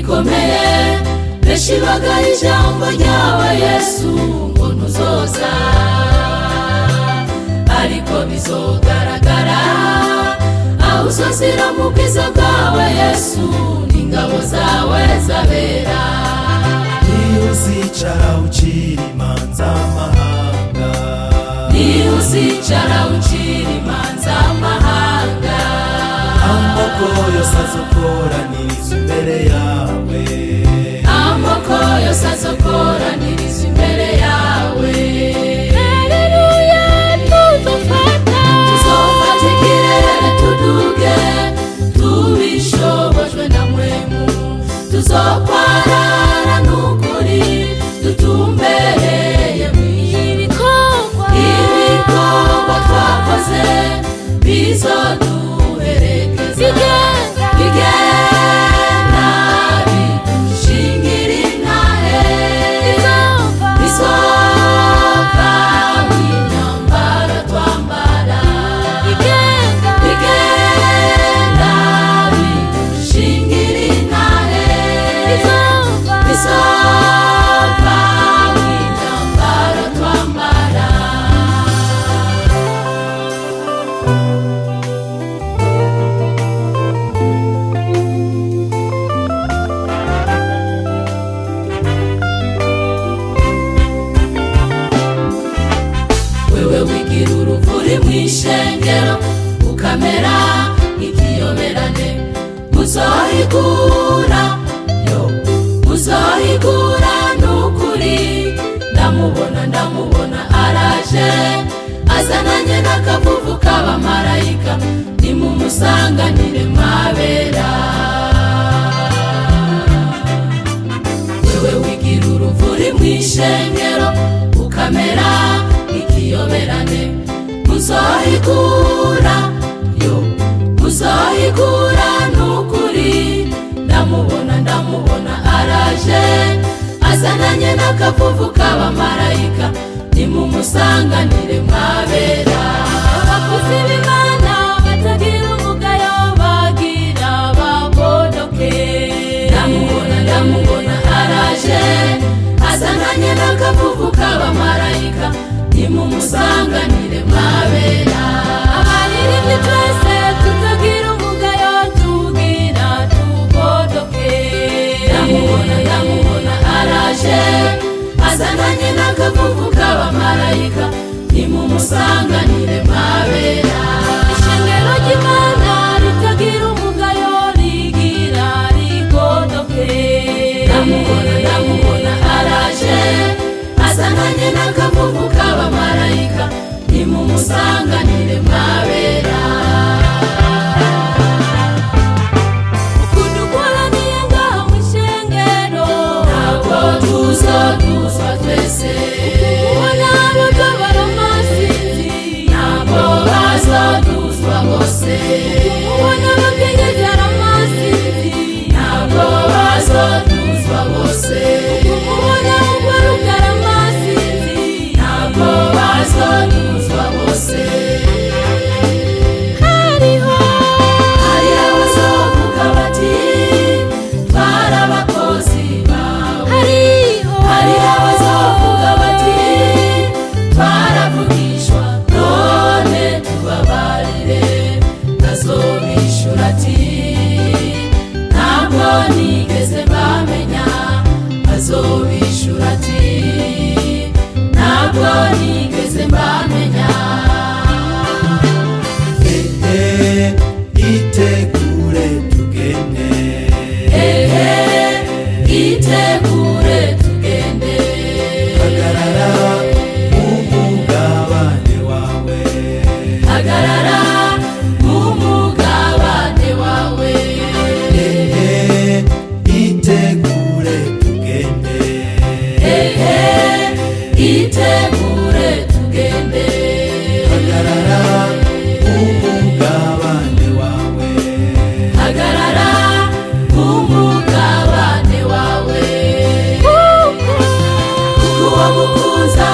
bikomeye benshi bagaya ijambo ryawe Yesu ngo ntuzoza ariko bizogaragara aho uzozira mu bwiza bwawe Yesu n'ingabo zawe zabera uzicara ucira imanza amahanga uzicara ucira imanza amahanga amoko yose azokoraniriza imbere yawe amoko yose azokoraniriza imbere yawe Haleluya tuzofata ikirere tuduge tubishobojwe na mwemu tuzokwarara n'ukuri dutumbereye ibikorwa twakoze bizoduherekeza bigenda bidushingira intahe bizova imyambaro twambara bigenda bidushingira intahe bizova imyambaro twambara wewe wigira uruvuri mw'ishengero ukamera nk'ikiyoberane uzohigura uzohigura n'ukuri ndamubona araje azananye n'akavuvu k'abamarayika nimumusanganire mwabera wewe wigira uruvuri mw'ishengero ukamera nk'ikiyoberane uzohigura n'ukuri ndamubona araje azananye n'akavuvu k'abamarayika nimumusanganire mwabera abakozi b'Imana batagira umugayo bagira babodoke ndamubona araje azananye n'akavuvu k'abamarayika nimumusanganire mwabera abaririmbyi twese tutagira umugayo tugira tubodoke ndamubona araje azananye n'akavuvu k'abamarayika nimumusanganire mwabera ishengero ry'Imana ritagira umugayo rigira rigodoke ndamubona araje azananye n'akavuvu k'abamarayika nimumusanganire mwabera ukudukoraniye ngaho mw'ishengero ntabwo tuzoduzwa twese ukubona abagabara amasinzi ntabwo bazoduzwa bose ukubona abakenyezi amasinzi ntabwo bazoduzwa bose ukubona ugwarugara amasinzi ntabwo bazoduzwa bose hariho abazovuga bati twarabakozi bawe hariho abazovuga bati twaravugishwa none tubabarire azobishura ati ntabwo nigeze bamenya azobishura ati ntabwo nigeze mbamenya itegure tugende itegure tugende hagarara umugabane wawe hagarara umugabane wawe itegure tugende itegure tugende hagarara umugabane wawe hagarara umugabane wawe kuko wagukunza